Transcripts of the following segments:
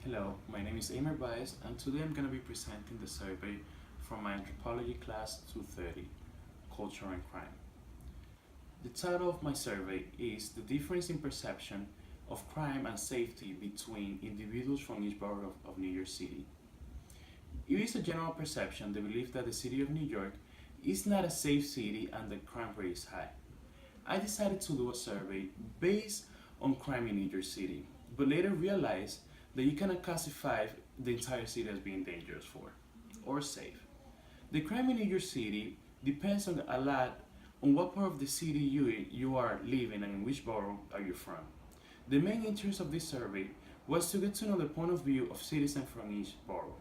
Hello, my name is Amer Baez, and today I'm going to be presenting the survey from my Anthropology class 230, Culture and Crime. The title of my survey is The Difference in Perception of Crime and Safety Between Individuals from Each Borough of New York City. It is a general perception, the belief that the city of New York is not a safe city and the crime rate is high. I decided to do a survey based on crime in New York City, but later realized that you cannot classify the entire city as being dangerous or safe. The crime in New York City depends on a lot on what part of the city you are living and in which borough are you from. The main interest of this survey was to get to know the point of view of citizens from each borough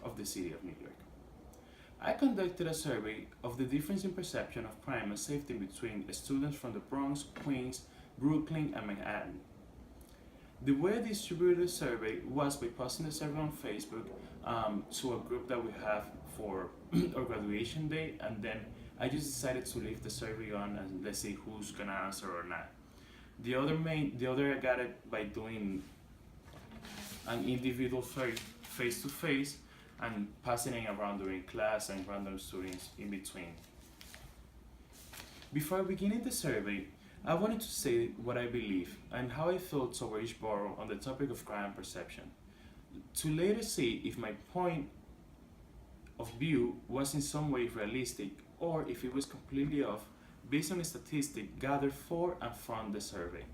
of the city of New York. I conducted a survey of the difference in perception of crime and safety between students from the Bronx, Queens, Brooklyn, and Manhattan. The way I distributed the survey was by posting the survey on Facebook to a group that we have for our graduation day, and then I just decided to leave the survey on and let's see who's gonna answer or not. The other I got it by doing an individual face to face and passing it around during class and random students in between. Before beginning the survey, I wanted to say what I believe and how I feel toward each borough on the topic of crime perception, to later see if my point of view was in some way realistic or if it was completely off based on a statistic gathered for and from the survey.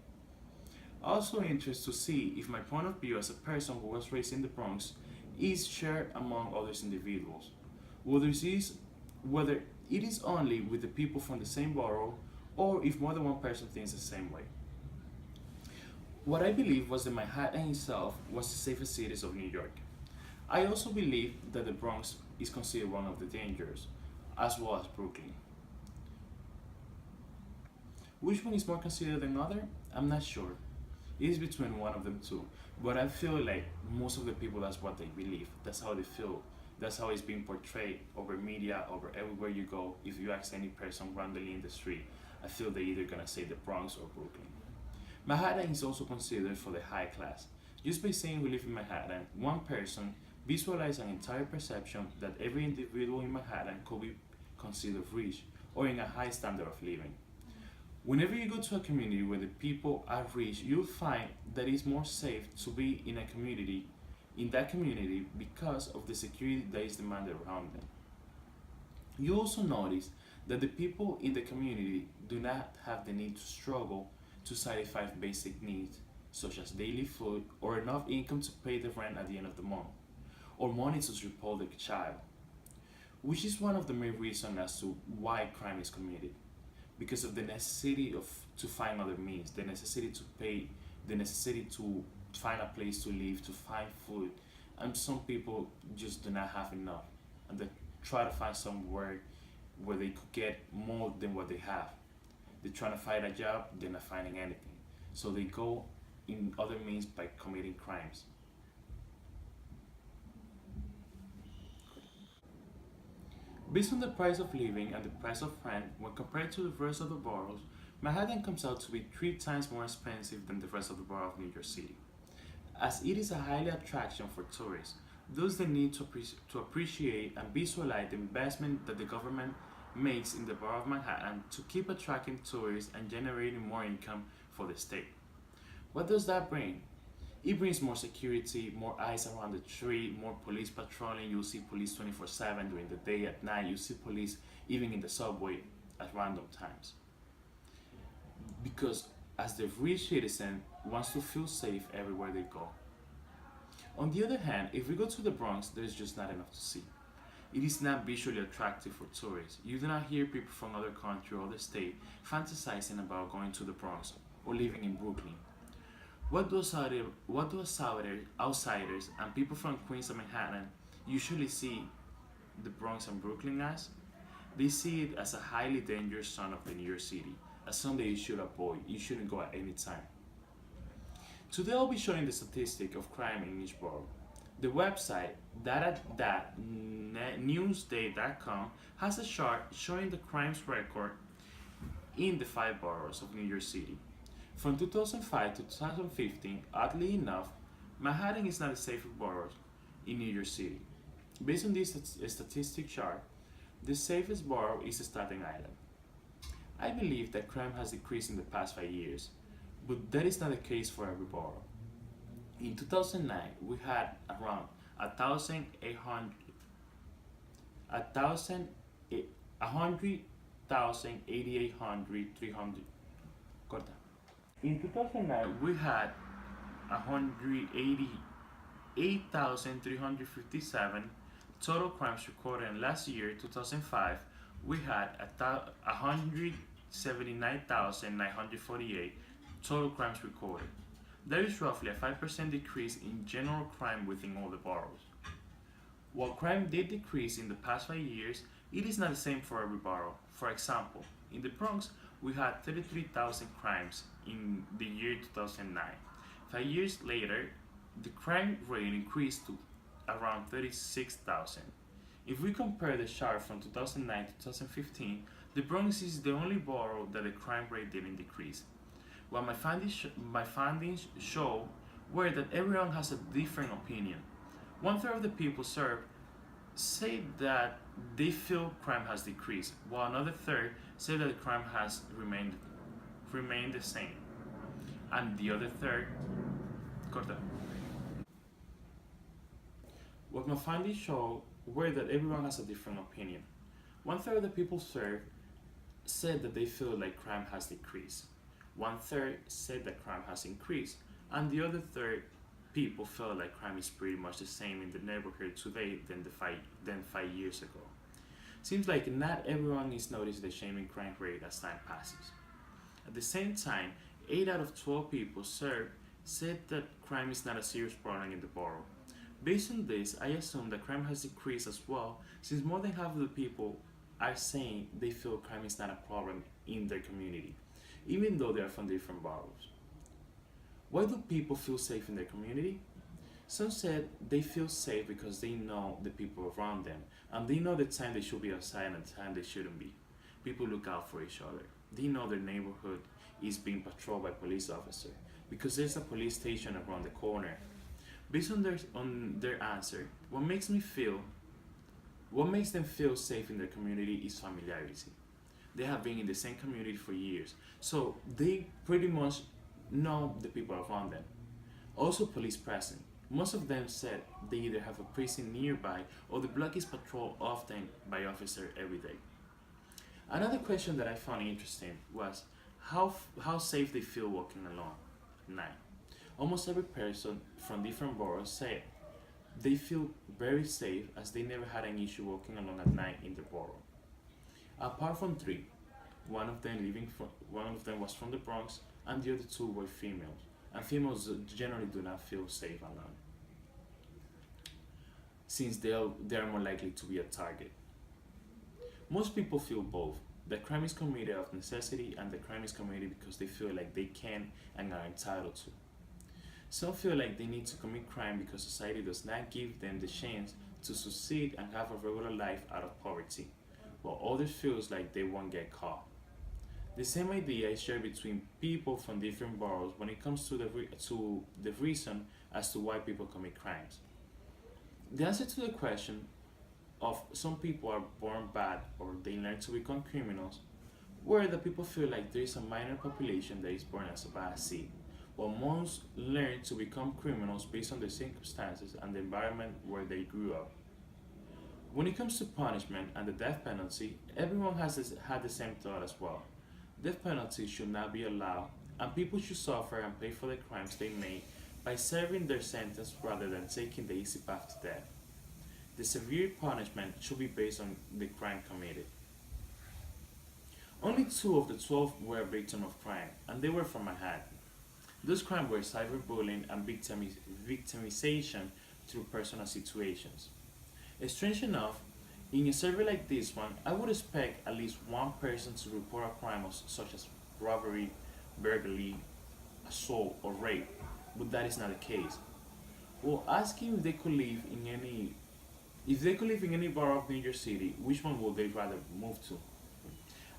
Also interested to see if my point of view as a person who was raised in the Bronx is shared among other individuals, whether it is only with the people from the same borough or if more than one person thinks the same way. What I believe was that Manhattan itself was the safest cities of New York. I also believe that the Bronx is considered one of the dangers, as well as Brooklyn. Which one is more considered than other? I'm not sure. It is between one of them two, but I feel like most of the people that's what they believe. That's how they feel. That's how it's being portrayed over media, over everywhere you go. If you ask any person randomly in the street, I feel they're either gonna say the Bronx or Brooklyn. Manhattan is also considered for the high class. Just by saying we live in Manhattan, one person visualizes an entire perception that every individual in Manhattan could be considered rich or in a high standard of living. Whenever you go to a community where the people are rich, you'll find that it's more safe to be in that community because of the security that is demanded around them. You also notice that the people in the community do not have the need to struggle to satisfy basic needs such as daily food or enough income to pay the rent at the end of the month, or money to support the child, which is one of the main reasons as to why crime is committed, because of the necessity to find other means, the necessity to pay, the necessity to find a place to live, to find food, and some people just do not have enough, and they try to find somewhere where they could get more than what they have. They're trying to find a job, they're not finding anything. So they go in other means by committing crimes. Based on the price of living and the price of rent, when compared to the rest of the boroughs, Manhattan comes out to be 3 times more expensive than the rest of the borough of New York City. As it is a highly attraction for tourists, thus the need to appreciate and visualize the investment that the government makes in the borough of Manhattan to keep attracting tourists and generating more income for the state. What does that bring? It brings more security, more eyes around the street, more police patrolling. You'll see police 24/7 during the day, at night. You see police even in the subway at random times. Because as the rich citizen wants to feel safe everywhere they go. On the other hand, if we go to the Bronx, there's just not enough to see. It is not visually attractive for tourists. You do not hear people from other country or other state fantasizing about going to the Bronx or living in Brooklyn. What do outsiders and people from Queens and Manhattan usually see the Bronx and Brooklyn as? They see it as a highly dangerous zone of the New York City, a zone that you should avoid. You shouldn't go at any time. Today I'll be showing the statistic of crime in each borough. The website data.newsday.com has a chart showing the crimes record in the 5 boroughs of New York City. From 2005 to 2015, oddly enough, Manhattan is not the safest borough in New York City. Based on this statistic chart, the safest borough is Staten Island. I believe that crime has decreased in the past 5 years, but that is not the case for every borough. In 2009, we had around 1,800, 1,000, 100,000, 8,800, 300. Corta. In 2009, we had 188,357 total crimes recorded, and last year, 2005, we had 179,948 total crimes recorded. There is roughly a 5% decrease in general crime within all the boroughs. While crime did decrease in the past 5 years, it is not the same for every borough. For example, in the Bronx, we had 33,000 crimes in the year 2009. 5 years later, the crime rate increased to around 36,000. If we compare the chart from 2009 to 2015, the Bronx is the only borough that the crime rate didn't decrease. What my findings show were that everyone has a different opinion. One third of the people served say that they feel crime has decreased, while another third say that the crime has remained the same, and the other third, corta. What my findings show were that everyone has a different opinion. One third of the people served said that they feel like crime has decreased. One third said that crime has increased, and the other third people feel like crime is pretty much the same in the neighborhood today than 5 years ago. Seems like not everyone is noticing the shaming crime rate as time passes. At the same time, 8 out of 12 people served said that crime is not a serious problem in the borough. Based on this, I assume that crime has decreased as well, since more than half of the people are saying they feel crime is not a problem in their community, even though they are from different boroughs. Why do people feel safe in their community? Some said they feel safe because they know the people around them, and they know the time they should be outside and the time they shouldn't be. People look out for each other. They know their neighborhood is being patrolled by police officers because there's a police station around the corner. Based on their answer, what makes them feel safe in their community is familiarity. They have been in the same community for years, so they pretty much know the people around them. Also, police presence. Most of them said they either have a precinct nearby or the block is patrolled often by officers every day. Another question that I found interesting was how safe they feel walking alone at night. Almost every person from different boroughs said they feel very safe as they never had an issue walking alone at night in the borough. Apart from three, one of them was from the Bronx, and the other two were females. And females generally do not feel safe alone, since they are more likely to be a target. Most people feel both. The crime is committed of necessity, and the crime is committed because they feel like they can and are entitled to. Some feel like they need to commit crime because society does not give them the chance to succeed and have a regular life out of poverty, while others feel like they won't get caught. The same idea is shared between people from different boroughs when it comes to the reason as to why people commit crimes. The answer to the question of some people are born bad or they learn to become criminals, where the people feel like there is a minor population that is born as a bad seed, while most learn to become criminals based on their circumstances and the environment where they grew up. When it comes to punishment and the death penalty, everyone has had the same thought as well. Death penalty should not be allowed, and people should suffer and pay for the crimes they made by serving their sentence rather than taking the easy path to death. The severe punishment should be based on the crime committed. Only 2 of the 12 were victims of crime, and they were from Manhattan. Those crimes were cyberbullying and victimization through personal situations. Strange enough, in a survey like this one, I would expect at least one person to report a crime such as robbery, burglary, assault, or rape, but that is not the case. Well, asking if they could live in any borough of New York City, which one would they rather move to?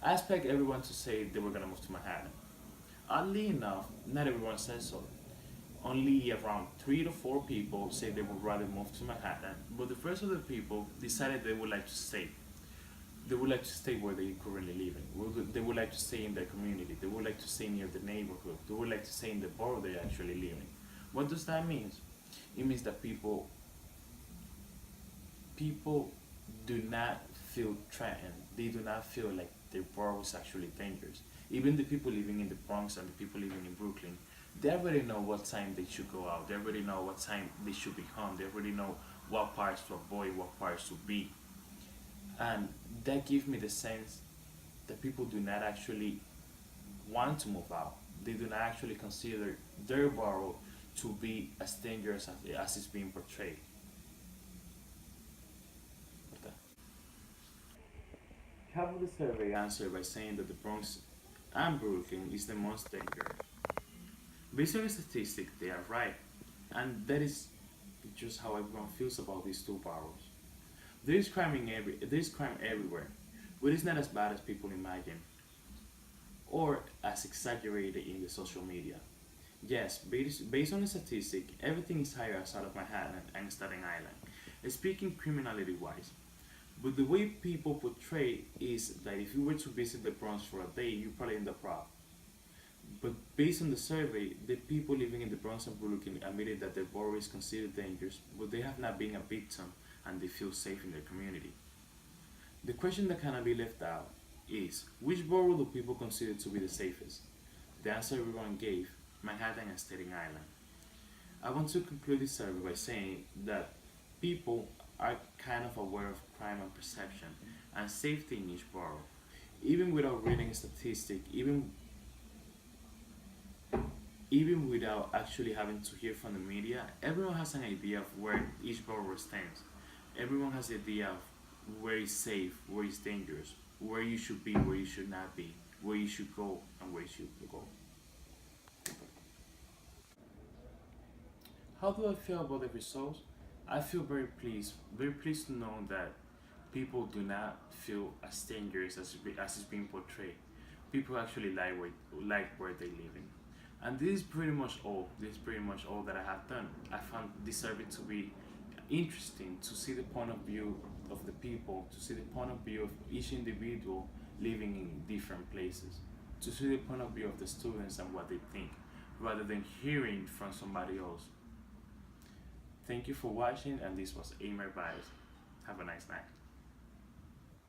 I expect everyone to say they were gonna move to Manhattan. Oddly enough, not everyone says so. only around 3 to 4 people say they would rather move to Manhattan, but the rest of the people decided they would like to stay. They would like to stay where they currently live in. They would like to stay in their community. They would like to stay near the neighborhood. They would like to stay in the borough they actually live in. What does that mean? It means that people do not feel threatened. They do not feel like their borough is actually dangerous. Even the people living in the Bronx and the people living in Brooklyn, they already know what time they should go out. They already know what time they should be home. They already know what parts to avoid, what parts to be. And that gives me the sense that people do not actually want to move out. They do not actually consider their borough to be as dangerous as it's being portrayed. Half of the survey answered by saying that the Bronx and Brooklyn is the most dangerous. Based on the statistics, they are right, and that is just how everyone feels about these two boroughs. There is crime everywhere, but it's not as bad as people imagine, or as exaggerated in the social media. Yes, based on the statistic, everything is higher outside of Manhattan and Staten Island, speaking criminality wise. But the way people portray is that if you were to visit the Bronx for a day, you probably end up robbed. But based on the survey, the people living in the Bronx and Brooklyn admitted that their borough is considered dangerous, but they have not been a victim and they feel safe in their community. The question that cannot be left out is which borough do people consider to be the safest? The answer everyone gave Manhattan and Staten Island. I want to conclude this survey by saying that people are kind of aware of crime and perception and safety in each borough. Even without reading statistics, even without actually having to hear from the media, everyone has an idea of where each borough stands. Everyone has an idea of where is safe, where is dangerous, where you should be, where you should not be, where you should go, and where you should go. How do I feel about the results? I feel very pleased to know that people do not feel as dangerous as it's being portrayed. People actually like where they live in. And this is pretty much all. This is pretty much all that I have done. I found this survey to be interesting to see the point of view of the people, to see the point of view of each individual living in different places, to see the point of view of the students and what they think, rather than hearing from somebody else. Thank you for watching, and this was Amer Bias. Have a nice night.